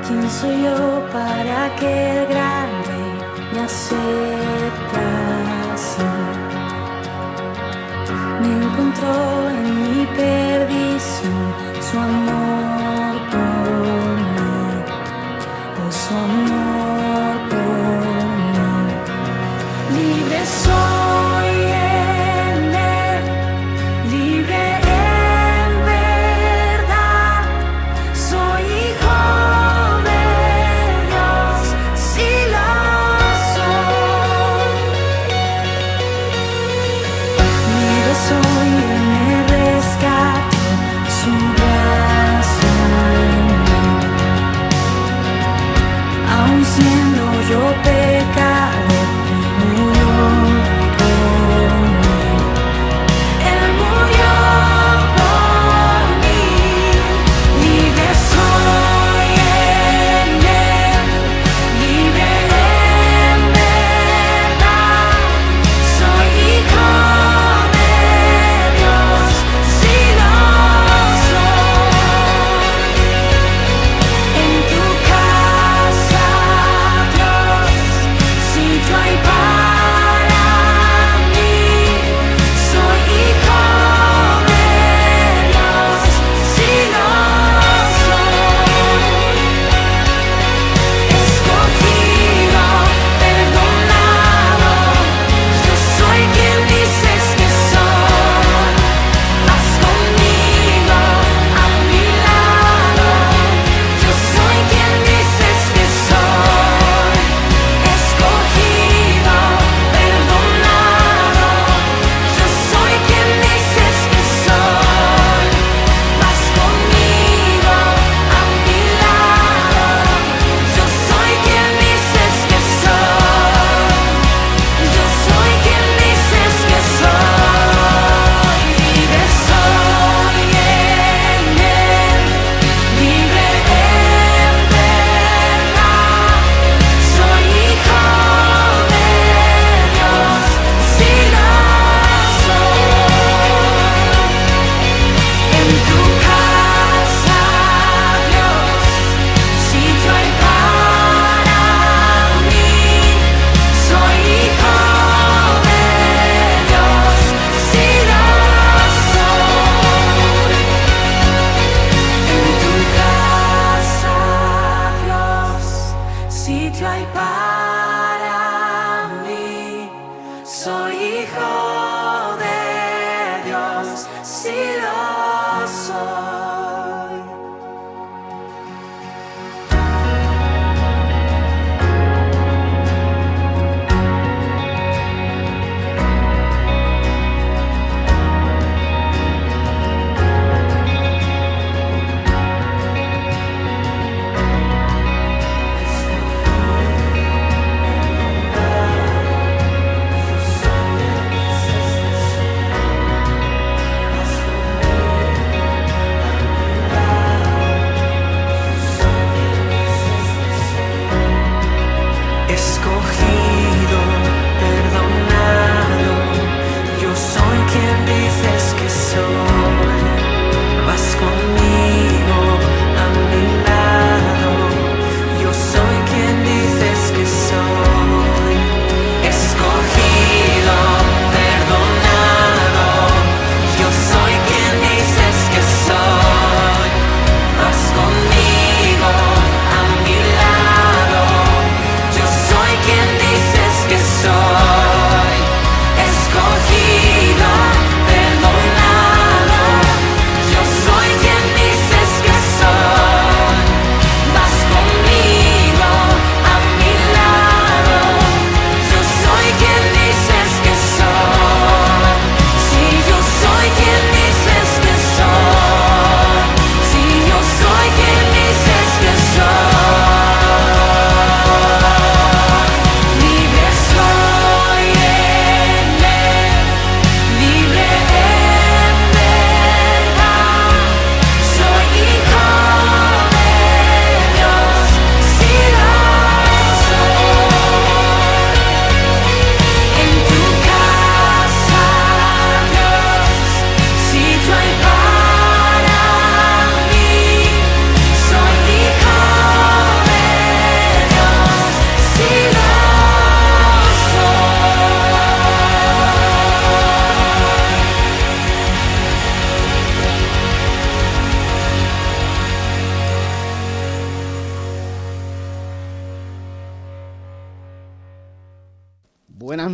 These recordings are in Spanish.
¿Quién soy yo para que el gran rey me aceptase? Me encontró en mi perdición su amor por mí, oh, su amor por mí. Libre soy en él, libre en verdad, soy hijo de Dios, sí lo soy. Libre soy, él me rescató, su gracia en mí. Aun siendo yo pecador,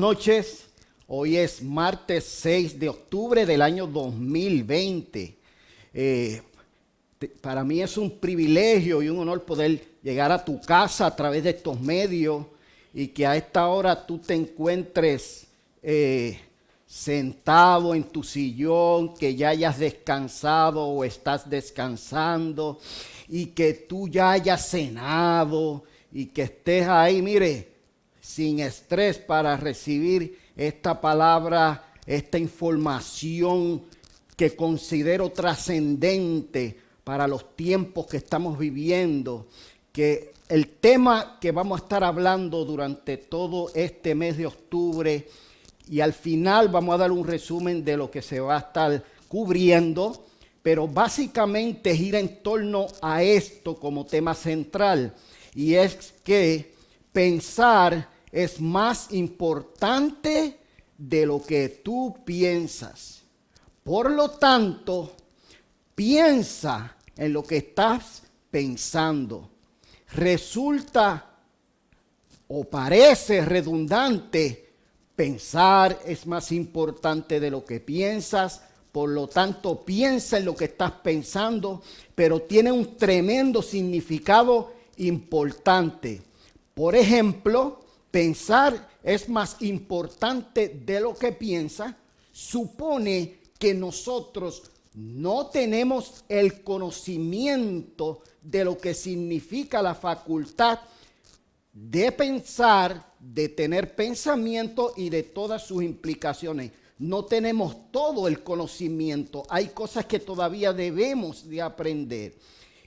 noches. Hoy es martes 6 de octubre del año 2020. Para mí es un privilegio y un honor poder llegar a tu casa a través de estos medios y que a esta hora tú te encuentres sentado en tu sillón, que ya hayas descansado o estás descansando y que tú ya hayas cenado y que estés ahí, mire, sin estrés para recibir esta palabra, esta información que considero trascendente para los tiempos que estamos viviendo, que el tema que vamos a estar hablando durante todo este mes de octubre y al final vamos a dar un resumen de lo que se va a estar cubriendo, pero básicamente gira en torno a esto como tema central, y es que pensar es más importante de lo que tú piensas. Por lo tanto, piensa en lo que estás pensando. Resulta o parece redundante, pensar es más importante de lo que piensas. Por lo tanto, piensa en lo que estás pensando, pero tiene un tremendo significado importante. Por ejemplo, pensar es más importante de lo que piensa supone que nosotros no tenemos el conocimiento de lo que significa la facultad de pensar, de tener pensamiento y de todas sus implicaciones. No tenemos todo el conocimiento. Hay cosas que todavía debemos de aprender.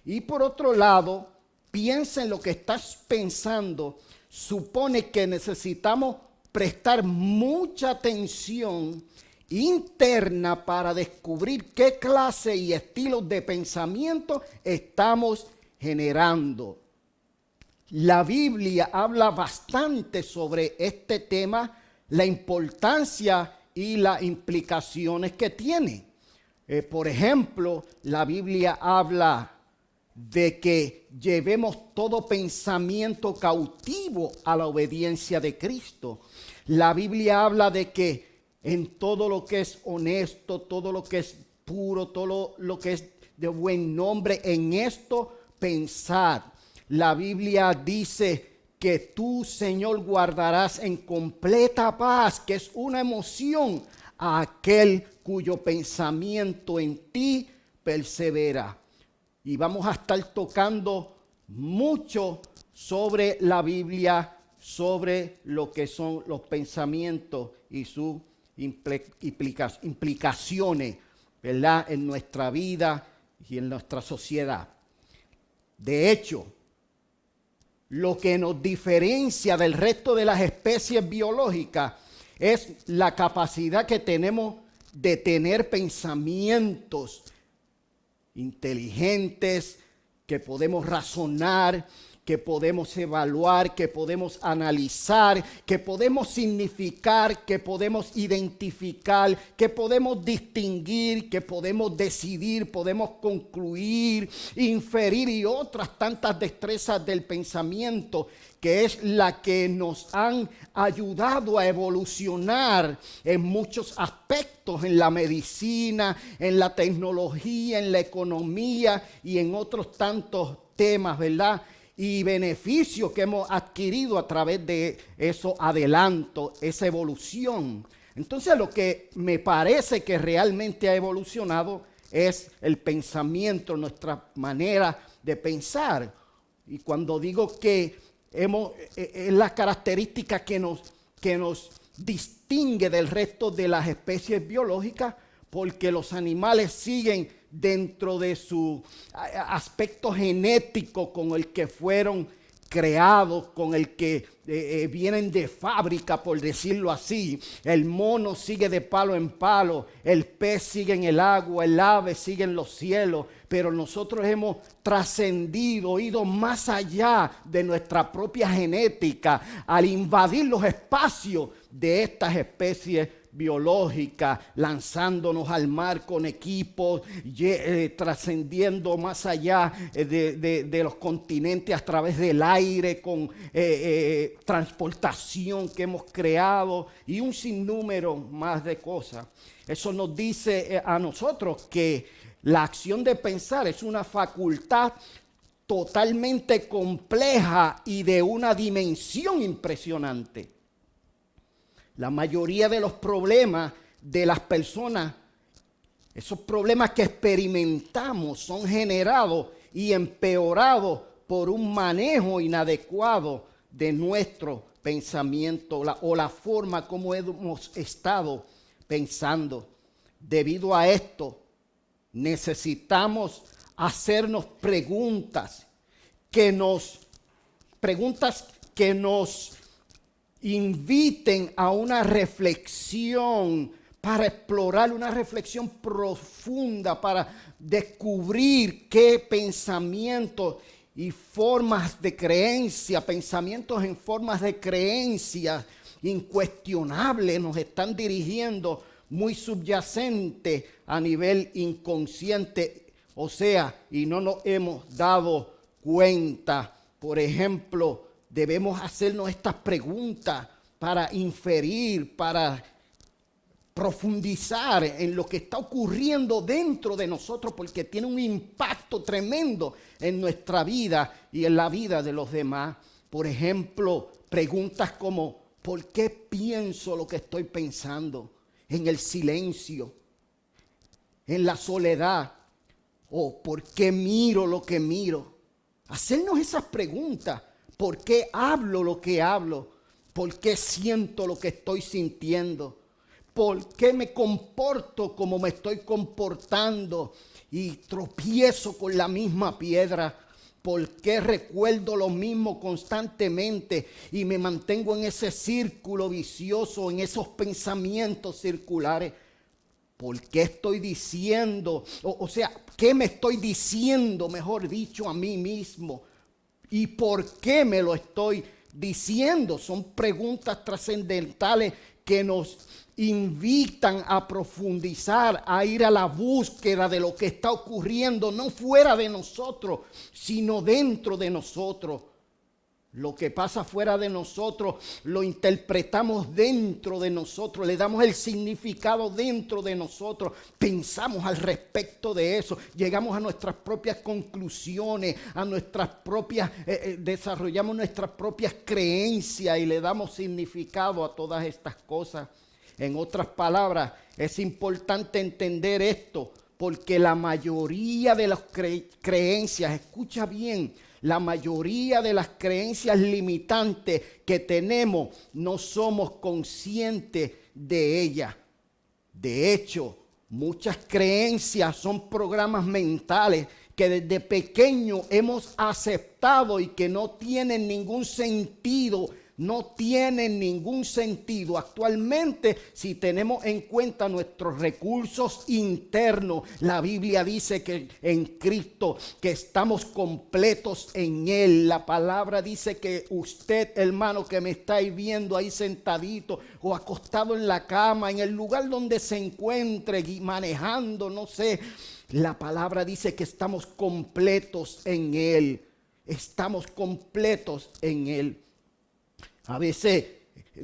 Y por otro lado, piensa en lo que estás pensando. Supone que necesitamos prestar mucha atención interna para descubrir qué clase y estilos de pensamiento estamos generando. La Biblia habla bastante sobre este tema, la importancia y las implicaciones que tiene. Por ejemplo, la Biblia habla de que llevemos todo pensamiento cautivo a la obediencia de Cristo. La Biblia habla de que en todo lo que es honesto, todo lo que es puro, todo lo que es de buen nombre, en esto pensad. La Biblia dice que tú, Señor, guardarás en completa paz, que es una emoción, a aquel cuyo pensamiento en ti persevera. Y vamos a estar tocando mucho sobre la Biblia, sobre lo que son los pensamientos y sus implicaciones, ¿verdad?, en nuestra vida y en nuestra sociedad. De hecho, lo que nos diferencia del resto de las especies biológicas es la capacidad que tenemos de tener pensamientos inteligentes, que podemos razonar, que podemos evaluar, que podemos analizar, que podemos significar, que podemos identificar, que podemos distinguir, que podemos decidir, podemos concluir, inferir y otras tantas destrezas del pensamiento, que es la que nos han ayudado a evolucionar en muchos aspectos, en la medicina, en la tecnología, en la economía y en otros tantos temas, ¿verdad?, y beneficios que hemos adquirido a través de esos adelantos, esa evolución. Entonces, lo que me parece que realmente ha evolucionado es el pensamiento, nuestra manera de pensar. Y cuando digo que es la característica que nos distingue del resto de las especies biológicas, porque los animales siguen dentro de su aspecto genético con el que fueron creados, con el que vienen de fábrica, por decirlo así. El mono sigue de palo en palo, el pez sigue en el agua, el ave sigue en los cielos, pero nosotros hemos trascendido, ido más allá de nuestra propia genética al invadir los espacios de estas especies biológica, lanzándonos al mar con equipos, trascendiendo más allá de los continentes a través del aire, con transportación que hemos creado y un sinnúmero más de cosas. Eso nos dice a nosotros que la acción de pensar es una facultad totalmente compleja y de una dimensión impresionante. La mayoría de los problemas de las personas, esos problemas que experimentamos, son generados y empeorados por un manejo inadecuado de nuestro pensamiento o la forma como hemos estado pensando. Debido a esto, necesitamos hacernos preguntas que nos inviten a una reflexión, para explorar una reflexión profunda, para descubrir qué pensamientos y formas de creencia, pensamientos en formas de creencia incuestionables nos están dirigiendo, muy subyacente a nivel inconsciente. O sea, y no nos hemos dado cuenta. Por ejemplo, debemos hacernos estas preguntas para inferir, para profundizar en lo que está ocurriendo dentro de nosotros, porque tiene un impacto tremendo en nuestra vida y en la vida de los demás. Por ejemplo, preguntas como, ¿por qué pienso lo que estoy pensando? En el silencio, en la soledad. ¿O por qué miro lo que miro? Hacernos esas preguntas. ¿Por qué hablo lo que hablo? ¿Por qué siento lo que estoy sintiendo? ¿Por qué me comporto como me estoy comportando y tropiezo con la misma piedra? ¿Por qué recuerdo lo mismo constantemente y me mantengo en ese círculo vicioso, en esos pensamientos circulares? ¿Por qué estoy diciendo? O sea, ¿qué me estoy diciendo, mejor dicho, a mí mismo? ¿Y por qué me lo estoy diciendo? Son preguntas trascendentales que nos invitan a profundizar, a ir a la búsqueda de lo que está ocurriendo, no fuera de nosotros, sino dentro de nosotros. Lo que pasa fuera de nosotros lo interpretamos dentro de nosotros, le damos el significado dentro de nosotros, pensamos al respecto de eso, llegamos a nuestras propias conclusiones, a nuestras propias, desarrollamos nuestras propias creencias y le damos significado a todas estas cosas. En otras palabras, es importante entender esto, porque la mayoría de las creencias, escucha bien, la mayoría de las creencias limitantes que tenemos no somos conscientes de ellas. De hecho, muchas creencias son programas mentales que desde pequeño hemos aceptado y que no tienen ningún sentido. No tienen ningún sentido actualmente si tenemos en cuenta nuestros recursos internos. La Biblia dice que en Cristo, que estamos completos en Él. La palabra dice que usted, hermano, que me está viendo ahí sentadito o acostado en la cama, en el lugar donde se encuentre, manejando, no sé. La palabra dice que estamos completos en Él. Estamos completos en Él. A veces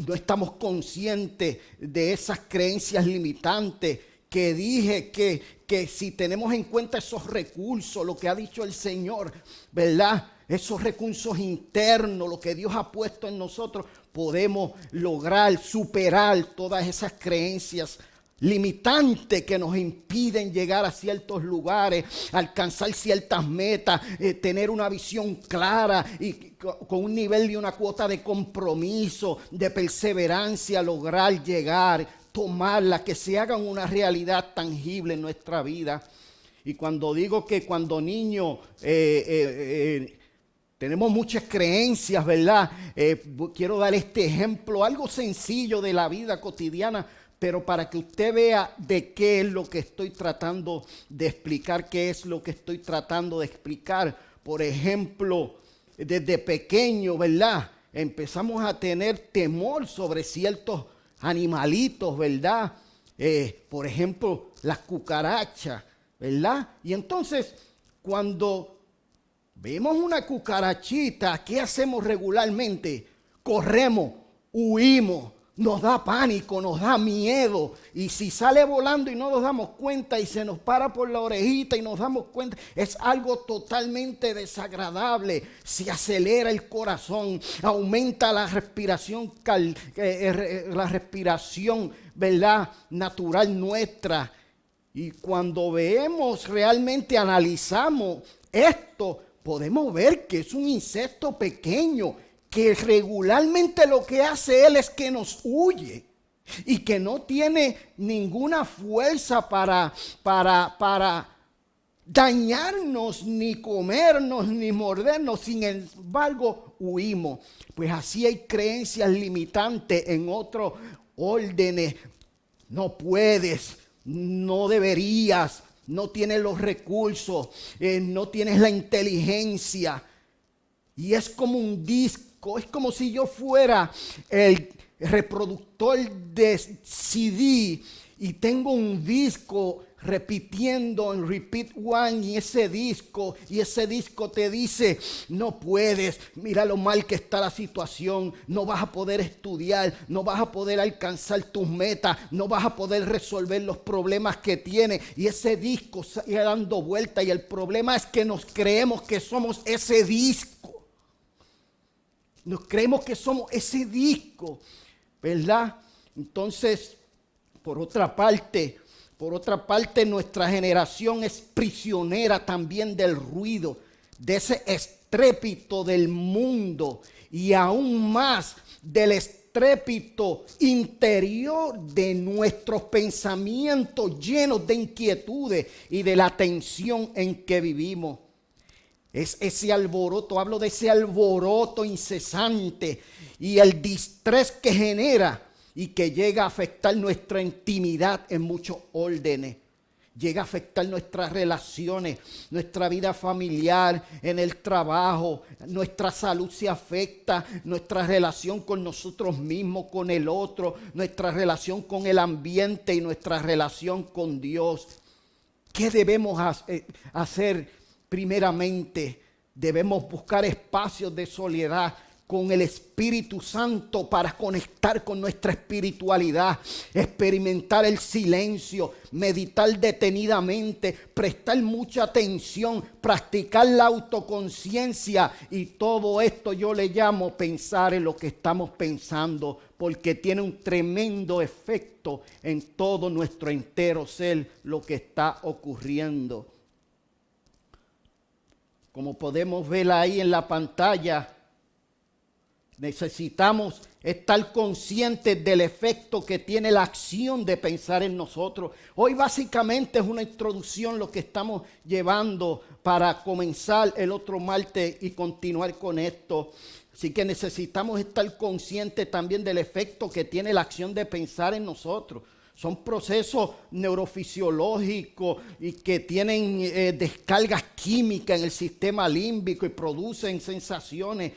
no estamos conscientes de esas creencias limitantes que dije que si tenemos en cuenta esos recursos, lo que ha dicho el Señor, ¿verdad? Esos recursos internos, lo que Dios ha puesto en nosotros, podemos lograr superar todas esas creencias limitantes que nos impiden llegar a ciertos lugares, alcanzar ciertas metas, tener una visión clara y con un nivel y una cuota de compromiso, de perseverancia, lograr llegar, tomarla, que se hagan una realidad tangible en nuestra vida. Y cuando digo que cuando niños tenemos muchas creencias, ¿verdad? Quiero dar este ejemplo, algo sencillo de la vida cotidiana, pero para que usted vea de qué es lo que estoy tratando de explicar, qué es lo que estoy tratando de explicar. Por ejemplo, desde pequeño, ¿verdad? Empezamos a tener temor sobre ciertos animalitos, ¿verdad? Por ejemplo, las cucarachas, ¿verdad? Y entonces, cuando vemos una cucarachita, ¿qué hacemos regularmente? Corremos, huimos, nos da pánico, nos da miedo. Y si sale volando y no nos damos cuenta y se nos para por la orejita y nos damos cuenta, es algo totalmente desagradable. Se acelera el corazón, aumenta la respiración, ¿verdad? Natural nuestra. Y cuando vemos, realmente analizamos esto, podemos ver que es un insecto pequeño que regularmente lo que hace él es que nos huye y que no tiene ninguna fuerza para dañarnos, ni comernos, ni mordernos. Sin embargo, huimos. Pues así hay creencias limitantes en otros órdenes. No puedes, no deberías, no tienes los recursos, no tienes la inteligencia. Y es como un disco, es como si yo fuera el reproductor de CD y tengo un disco repitiendo en repeat one y ese disco te dice: no puedes, mira lo mal que está la situación, no vas a poder estudiar, no vas a poder alcanzar tus metas, no vas a poder resolver los problemas que tienes. Y ese disco sigue dando vuelta y el problema es que nos creemos que somos ese disco. Nos creemos que somos ese disco, ¿verdad? Entonces, por otra parte, nuestra generación es prisionera también del ruido, de ese estrépito del mundo y aún más del estrépito interior de nuestros pensamientos llenos de inquietudes y de la tensión en que vivimos. Es ese alboroto, hablo de ese alboroto incesante y el distrés que genera y que llega a afectar nuestra intimidad en muchos órdenes. Llega a afectar nuestras relaciones, nuestra vida familiar, en el trabajo, nuestra salud se afecta, nuestra relación con nosotros mismos, con el otro, nuestra relación con el ambiente y nuestra relación con Dios. ¿Qué debemos hacer? Primeramente, debemos buscar espacios de soledad con el Espíritu Santo para conectar con nuestra espiritualidad, experimentar el silencio, meditar detenidamente, prestar mucha atención, practicar la autoconciencia, y todo esto yo le llamo pensar en lo que estamos pensando, porque tiene un tremendo efecto en todo nuestro entero ser lo que está ocurriendo. Como podemos ver ahí en la pantalla, necesitamos estar conscientes del efecto que tiene la acción de pensar en nosotros. Hoy básicamente es una introducción lo que estamos llevando para comenzar el otro martes y continuar con esto. Así que necesitamos estar conscientes también del efecto que tiene la acción de pensar en nosotros. Son procesos neurofisiológicos y que tienen descargas químicas en el sistema límbico y producen sensaciones.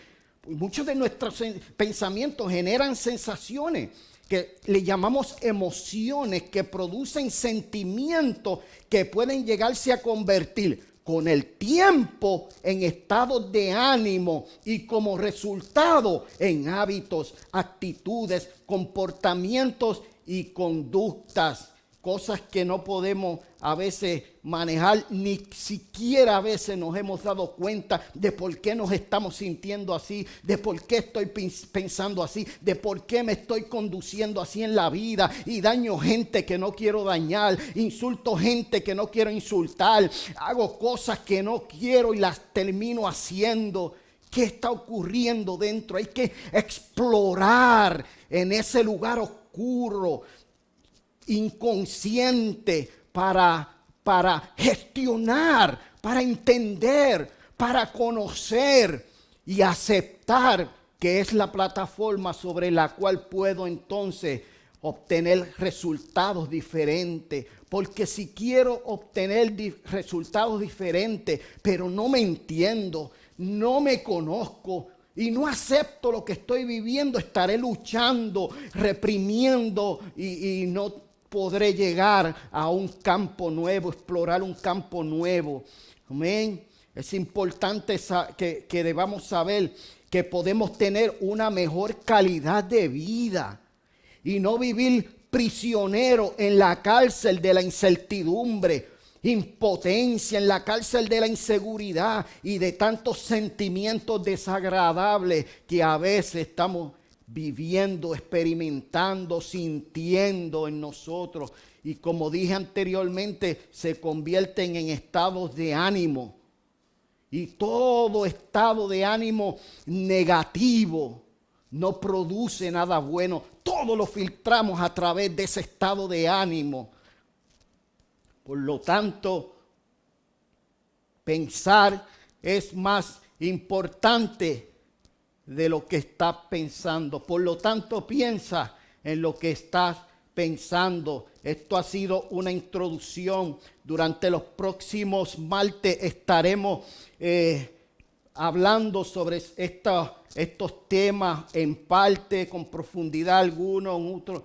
Muchos de nuestros pensamientos generan sensaciones que le llamamos emociones, que producen sentimientos que pueden llegarse a convertir con el tiempo en estados de ánimo y como resultado en hábitos, actitudes, comportamientos y conductas. Cosas que no podemos a veces manejar, ni siquiera a veces nos hemos dado cuenta de por qué nos estamos sintiendo así, de por qué estoy pensando así, de por qué me estoy conduciendo así en la vida, y daño gente que no quiero dañar, insulto gente que no quiero insultar, hago cosas que no quiero y las termino haciendo. ¿Qué está ocurriendo dentro? Hay que explorar en ese lugar oscuro, inconsciente, para gestionar, para entender, para conocer y aceptar que es la plataforma sobre la cual puedo entonces obtener resultados diferentes. Porque si quiero obtener resultados diferentes, pero no me entiendo, no me conozco, y no acepto lo que estoy viviendo, estaré luchando, reprimiendo y no podré llegar a un campo nuevo, explorar un campo nuevo. Amén. Es importante que debamos saber que podemos tener una mejor calidad de vida y no vivir prisionero en la cárcel de la incertidumbre, impotencia, en la cárcel de la inseguridad y de tantos sentimientos desagradables que a veces estamos viviendo, experimentando, sintiendo en nosotros. Y como dije anteriormente, se convierten en estados de ánimo. Y todo estado de ánimo negativo no produce nada bueno. Todo lo filtramos a través de ese estado de ánimo. Por lo tanto, pensar es más importante de lo que estás pensando. Por lo tanto, piensa en lo que estás pensando. Esto ha sido una introducción. Durante los próximos martes estaremos hablando sobre estos temas en parte, con profundidad algunos, otros,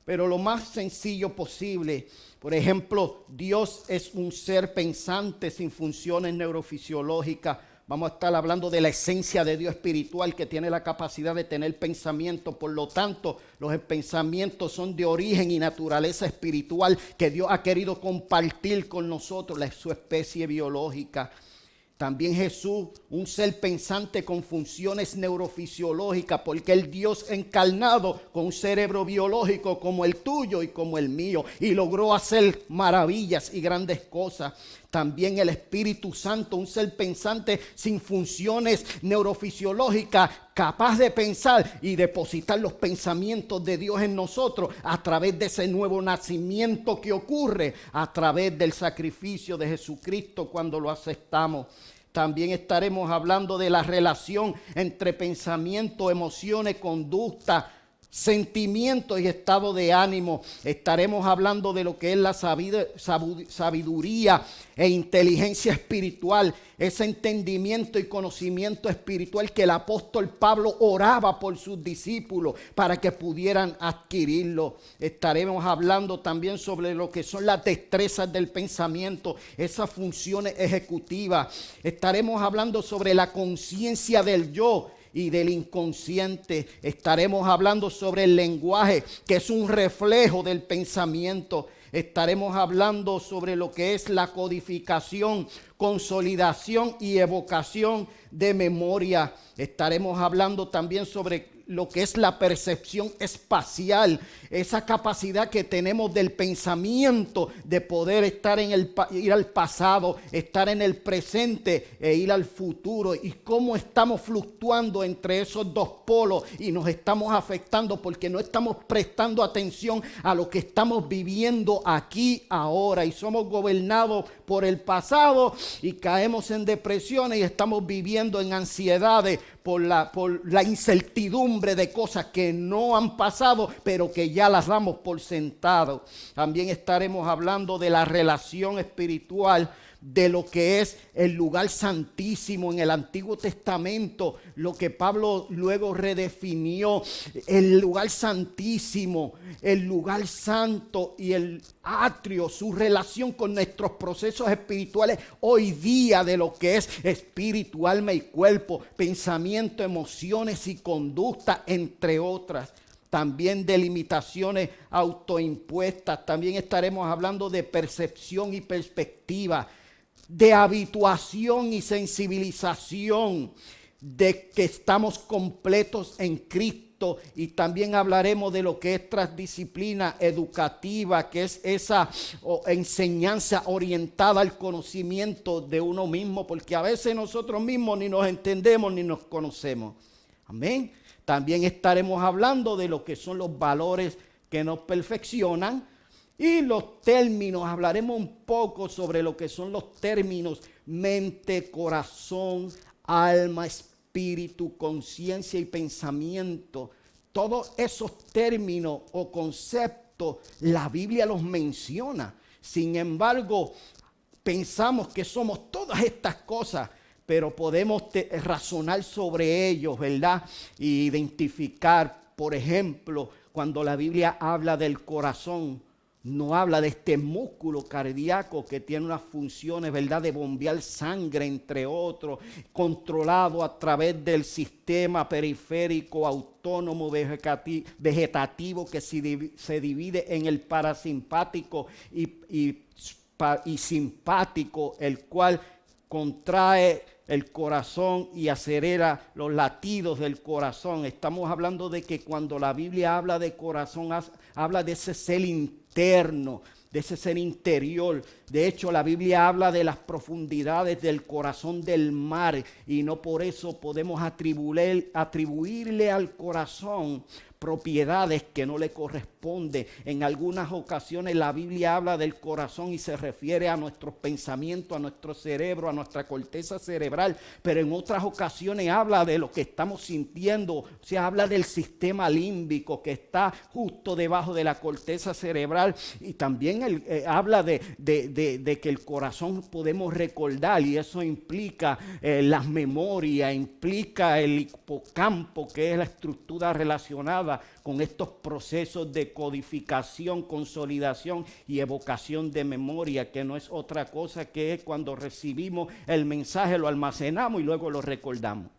pero lo más sencillo posible. Por ejemplo, Dios es un ser pensante sin funciones neurofisiológicas. Vamos a estar hablando de la esencia de Dios espiritual, que tiene la capacidad de tener pensamiento. Por lo tanto, los pensamientos son de origen y naturaleza espiritual que Dios ha querido compartir con nosotros, su especie biológica. También Jesús, un ser pensante con funciones neurofisiológicas, porque el Dios encarnado con un cerebro biológico como el tuyo y como el mío, y logró hacer maravillas y grandes cosas. También el Espíritu Santo, un ser pensante sin funciones neurofisiológicas, capaz de pensar y depositar los pensamientos de Dios en nosotros a través de ese nuevo nacimiento que ocurre a través del sacrificio de Jesucristo cuando lo aceptamos. También estaremos hablando de la relación entre pensamiento, emociones, conducta, sentimientos y estado de ánimo. Estaremos hablando de lo que es la sabiduría e inteligencia espiritual, ese entendimiento y conocimiento espiritual que el apóstol Pablo oraba por sus discípulos para que pudieran adquirirlo. Estaremos hablando también sobre lo que son las destrezas del pensamiento, esas funciones ejecutivas. Estaremos hablando sobre la conciencia del yo y del inconsciente. Estaremos hablando sobre el lenguaje, que es un reflejo del pensamiento. Estaremos hablando sobre lo que es la codificación, consolidación y evocación de memoria. Estaremos hablando también sobre lo que es la percepción espacial, esa capacidad que tenemos del pensamiento de poder estar ir al pasado, estar en el presente e ir al futuro, y cómo estamos fluctuando entre esos dos polos y nos estamos afectando porque no estamos prestando atención a lo que estamos viviendo aquí ahora, y somos gobernados por el pasado y caemos en depresiones y estamos viviendo en ansiedades por la incertidumbre de cosas que no han pasado, pero que ya las damos por sentado. También estaremos hablando de la relación espiritual, de lo que es el lugar santísimo en el Antiguo Testamento, lo que Pablo luego redefinió, el lugar santísimo, el lugar santo y el atrio, su relación con nuestros procesos espirituales hoy día, de lo que es espíritu, alma y cuerpo, pensamiento, emociones y conducta, entre otras. También de limitaciones autoimpuestas. También estaremos hablando de percepción y perspectiva, de habituación y sensibilización, de que estamos completos en Cristo. Y también hablaremos de lo que es transdisciplina educativa, que es esa enseñanza orientada al conocimiento de uno mismo, porque a veces nosotros mismos ni nos entendemos ni nos conocemos. Amén. También estaremos hablando de lo que son los valores que nos perfeccionan y los términos. Hablaremos un poco sobre lo que son los términos mente, corazón, alma, espíritu, conciencia y pensamiento. Todos esos términos o conceptos la Biblia los menciona. Sin embargo, pensamos que somos todas estas cosas, pero podemos razonar sobre ellos, ¿verdad? Y identificar, por ejemplo, cuando la Biblia habla del corazón, no habla de este músculo cardíaco que tiene unas funciones, ¿verdad?, de bombear sangre, entre otros, controlado a través del sistema periférico autónomo vegetativo que se divide en el parasimpático y simpático, el cual contrae el corazón y acelera los latidos del corazón. Estamos hablando de que cuando la Biblia habla de corazón, habla de ese ser interno, de ese ser interior. De hecho, la Biblia habla de las profundidades del corazón del mar y no por eso podemos atribuirle al corazón propiedades que no le corresponden. En algunas ocasiones la Biblia habla del corazón y se refiere a nuestros pensamientos, a nuestro cerebro, a nuestra corteza cerebral, pero en otras ocasiones habla de lo que estamos sintiendo, o sea, habla del sistema límbico que está justo debajo de la corteza cerebral, y también habla de que el corazón podemos recordar, y eso implica las memorias, implica el hipocampo, que es la estructura relacionada con estos procesos de codificación, consolidación y evocación de memoria, que no es otra cosa que cuando recibimos el mensaje lo almacenamos y luego lo recordamos.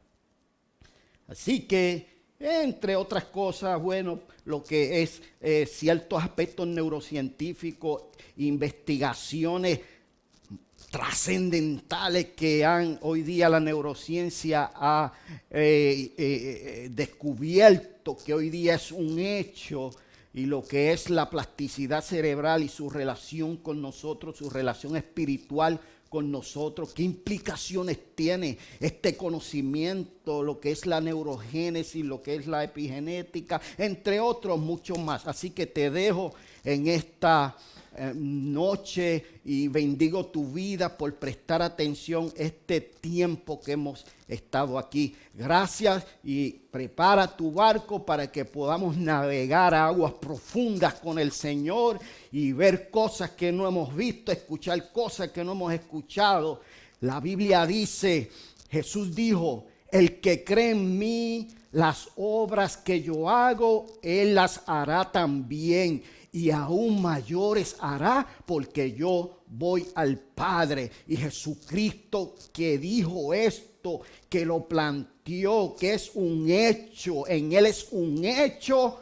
Así que, entre otras cosas, bueno, lo que es ciertos aspectos neurocientíficos, investigaciones trascendentales que hoy día la neurociencia ha descubierto, que hoy día es un hecho, y lo que es la plasticidad cerebral y su relación con nosotros, su relación espiritual con nosotros, qué implicaciones tiene este conocimiento, lo que es la neurogénesis, lo que es la epigenética, entre otros muchos más. Así que te dejo en esta noche y bendigo tu vida por prestar atención este tiempo que hemos estado aquí. Gracias, y prepara tu barco para que podamos navegar a aguas profundas con el Señor y ver cosas que no hemos visto, escuchar cosas que no hemos escuchado. La Biblia dice, Jesús dijo, el que cree en mí, las obras que yo hago, él las hará también, y aún mayores hará, porque yo voy al Padre. Y Jesucristo, que dijo esto, que lo planteó, que es un hecho, en él es un hecho,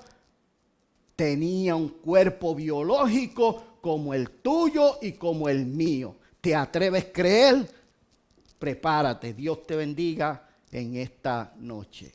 tenía un cuerpo biológico como el tuyo y como el mío. ¿Te atreves a creer? Prepárate. Dios te bendiga en esta noche.